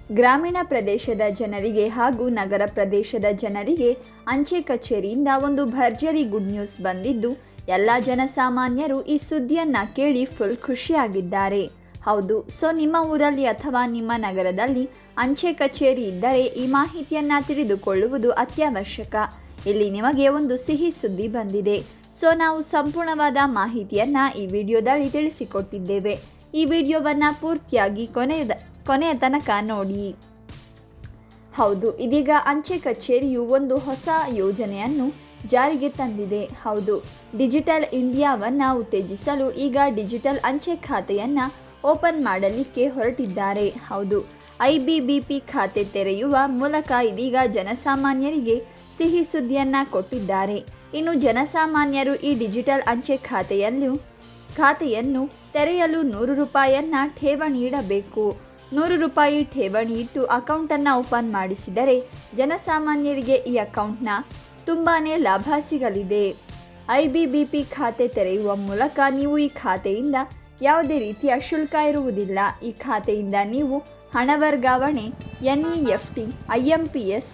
ಗ್ರಾಮೀಣ ಪ್ರದೇಶದ ಜನರಿಗೆ ಹಾಗೂ ನಗರ ಪ್ರದೇಶದ ಜನರಿಗೆ ಅಂಚೆ ಕಚೇರಿಯಿಂದ ಒಂದು ಭರ್ಜರಿ ಗುಡ್ ನ್ಯೂಸ್ ಬಂದಿದ್ದು, ಎಲ್ಲ ಜನಸಾಮಾನ್ಯರು ಈ ಸುದ್ದಿಯನ್ನು ಕೇಳಿ ಫುಲ್ ಖುಷಿಯಾಗಿದ್ದಾರೆ. ಹೌದು, ಸೊ ನಿಮ್ಮ ಊರಲ್ಲಿ ಅಥವಾ ನಿಮ್ಮ ನಗರದಲ್ಲಿ ಅಂಚೆ ಕಚೇರಿ ಇದ್ದರೆ ಈ ಮಾಹಿತಿಯನ್ನು ತಿಳಿದುಕೊಳ್ಳುವುದು ಅತ್ಯವಶ್ಯಕ. ಇಲ್ಲಿ ನಿಮಗೆ ಒಂದು ಸಿಹಿ ಸುದ್ದಿ ಬಂದಿದೆ. ಸೊ ನಾವು ಸಂಪೂರ್ಣವಾದ ಮಾಹಿತಿಯನ್ನು ಈ ವಿಡಿಯೋದಲ್ಲಿ ತಿಳಿಸಿಕೊಟ್ಟಿದ್ದೇವೆ. ಈ ವಿಡಿಯೋವನ್ನು ಪೂರ್ತಿಯಾಗಿ ಕೊನೆಯ ತನಕ ನೋಡಿ. ಹೌದು, ಇದೀಗ ಅಂಚೆ ಕಚೇರಿಯು ಒಂದು ಹೊಸ ಯೋಜನೆಯನ್ನು ಜಾರಿಗೆ ತಂದಿದೆ. ಹೌದು, ಡಿಜಿಟಲ್ ಇಂಡಿಯಾವನ್ನು ಉತ್ತೇಜಿಸಲು ಈಗ ಡಿಜಿಟಲ್ ಅಂಚೆ ಖಾತೆಯನ್ನು ಓಪನ್ ಮಾಡಲಿಕ್ಕೆ ಹೊರಟಿದ್ದಾರೆ. ಹೌದು, IBBP ಖಾತೆ ತೆರೆಯುವ ಮೂಲಕ ಇದೀಗ ಜನಸಾಮಾನ್ಯರಿಗೆ ಸಿಹಿ ಸುದ್ದಿಯನ್ನು ಕೊಟ್ಟಿದ್ದಾರೆ. ಇನ್ನು ಜನಸಾಮಾನ್ಯರು ಈ ಡಿಜಿಟಲ್ ಅಂಚೆ ಖಾತೆಯನ್ನು ತೆರೆಯಲು 100 ರೂಪಾಯಿಯನ್ನು ಠೇವಣಿ ಇಡಬೇಕು. 100 ರೂಪಾಯಿ ಠೇವಣಿ ಇಟ್ಟು ಅಕೌಂಟನ್ನು ಓಪನ್ ಮಾಡಿಸಿದರೆ ಜನಸಾಮಾನ್ಯರಿಗೆ ಈ ಅಕೌಂಟ್ನ ತುಂಬಾ ಲಾಭ ಸಿಗಲಿದೆ. IBBP ಖಾತೆ ತೆರೆಯುವ ಮೂಲಕ ನೀವು ಈ ಖಾತೆಯಿಂದ ಯಾವುದೇ ರೀತಿಯ ಶುಲ್ಕ ಇರುವುದಿಲ್ಲ. ಈ ಖಾತೆಯಿಂದ ನೀವು ಹಣ ವರ್ಗಾವಣೆ, NEFT, IMPS,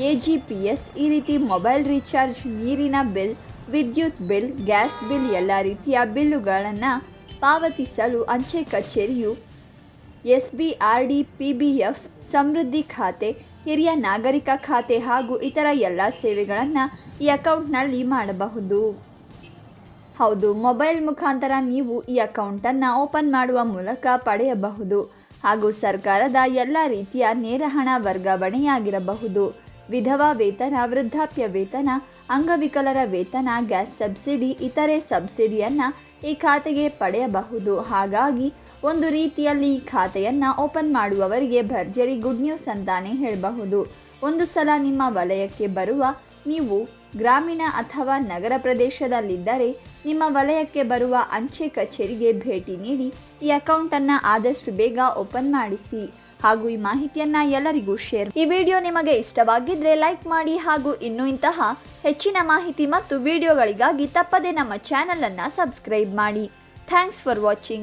AGPS ಈ ರೀತಿ ಮೊಬೈಲ್ ರೀಚಾರ್ಜ್, ನೀರಿನ ಬಿಲ್, ವಿದ್ಯುತ್ ಬಿಲ್, ಗ್ಯಾಸ್ ಬಿಲ್ ಎಲ್ಲ ರೀತಿಯ ಬಿಲ್ಲುಗಳನ್ನು ಪಾವತಿಸಲು ಅಂಚೆ ಕಚೇರಿಯು SBRD, PBF, ಸಮೃದ್ಧಿ ಖಾತೆ, ಹಿರಿಯ ನಾಗರಿಕ ಖಾತೆ ಹಾಗೂ ಇತರ ಎಲ್ಲ ಸೇವೆಗಳನ್ನು ಈ ಅಕೌಂಟ್ನಲ್ಲಿ ಮಾಡಬಹುದು. ಹೌದು, ಮೊಬೈಲ್ ಮುಖಾಂತರ ನೀವು ಈ ಅಕೌಂಟನ್ನು ಓಪನ್ ಮಾಡುವ ಮೂಲಕ ಪಡೆಯಬಹುದು ಹಾಗೂ ಸರ್ಕಾರದ ಎಲ್ಲ ರೀತಿಯ ನೇರ ಹಣ ವರ್ಗಾವಣೆಯಾಗಿರಬಹುದು. ವಿಧವಾ ವೇತನ, ವೃದ್ಧಾಪ್ಯ ವೇತನ, ಅಂಗವಿಕಲರ ವೇತನ, ಗ್ಯಾಸ್ ಸಬ್ಸಿಡಿ, ಇತರೆ ಸಬ್ಸಿಡಿಯನ್ನು ಈ ಖಾತೆಗೆ ಪಡೆಯಬಹುದು. ಹಾಗಾಗಿ ಒಂದು ರೀತಿಯಲ್ಲಿ ಈ ಖಾತೆಯನ್ನು ಓಪನ್ ಮಾಡುವವರಿಗೆ ಭರ್ಜರಿ ಗುಡ್ ನ್ಯೂಸ್ ಅಂತಾನೆ ಹೇಳಬಹುದು. ಒಂದು ಸಲ ನಿಮ್ಮ ವಲಯಕ್ಕೆ ಬರುವ, ನೀವು ಗ್ರಾಮೀಣ ಅಥವಾ ನಗರ ಪ್ರದೇಶದಲ್ಲಿದ್ದರೆ ನಿಮ್ಮ ವಲಯಕ್ಕೆ ಬರುವ ಅಂಚೆ ಕಚೇರಿಗೆ ಭೇಟಿ ನೀಡಿ ಈ ಅಕೌಂಟನ್ನು ಆದಷ್ಟು ಬೇಗ ಓಪನ್ ಮಾಡಿಸಿ ಹಾಗೂ ಈ ಮಾಹಿತಿಯನ್ನು ಎಲ್ಲರಿಗೂ ಶೇರ್. ಈ ವಿಡಿಯೋ ನಿಮಗೆ ಇಷ್ಟವಾಗಿದ್ದರೆ ಲೈಕ್ ಮಾಡಿ ಹಾಗೂ ಇನ್ನೂ ಇಂತಹ ಹೆಚ್ಚಿನ ಮಾಹಿತಿ ಮತ್ತು ವಿಡಿಯೋಗಳಿಗಾಗಿ ತಪ್ಪದೇ ನಮ್ಮ ಚಾನಲನ್ನು ಸಬ್ಸ್ಕ್ರೈಬ್ ಮಾಡಿ. Thanks for watching.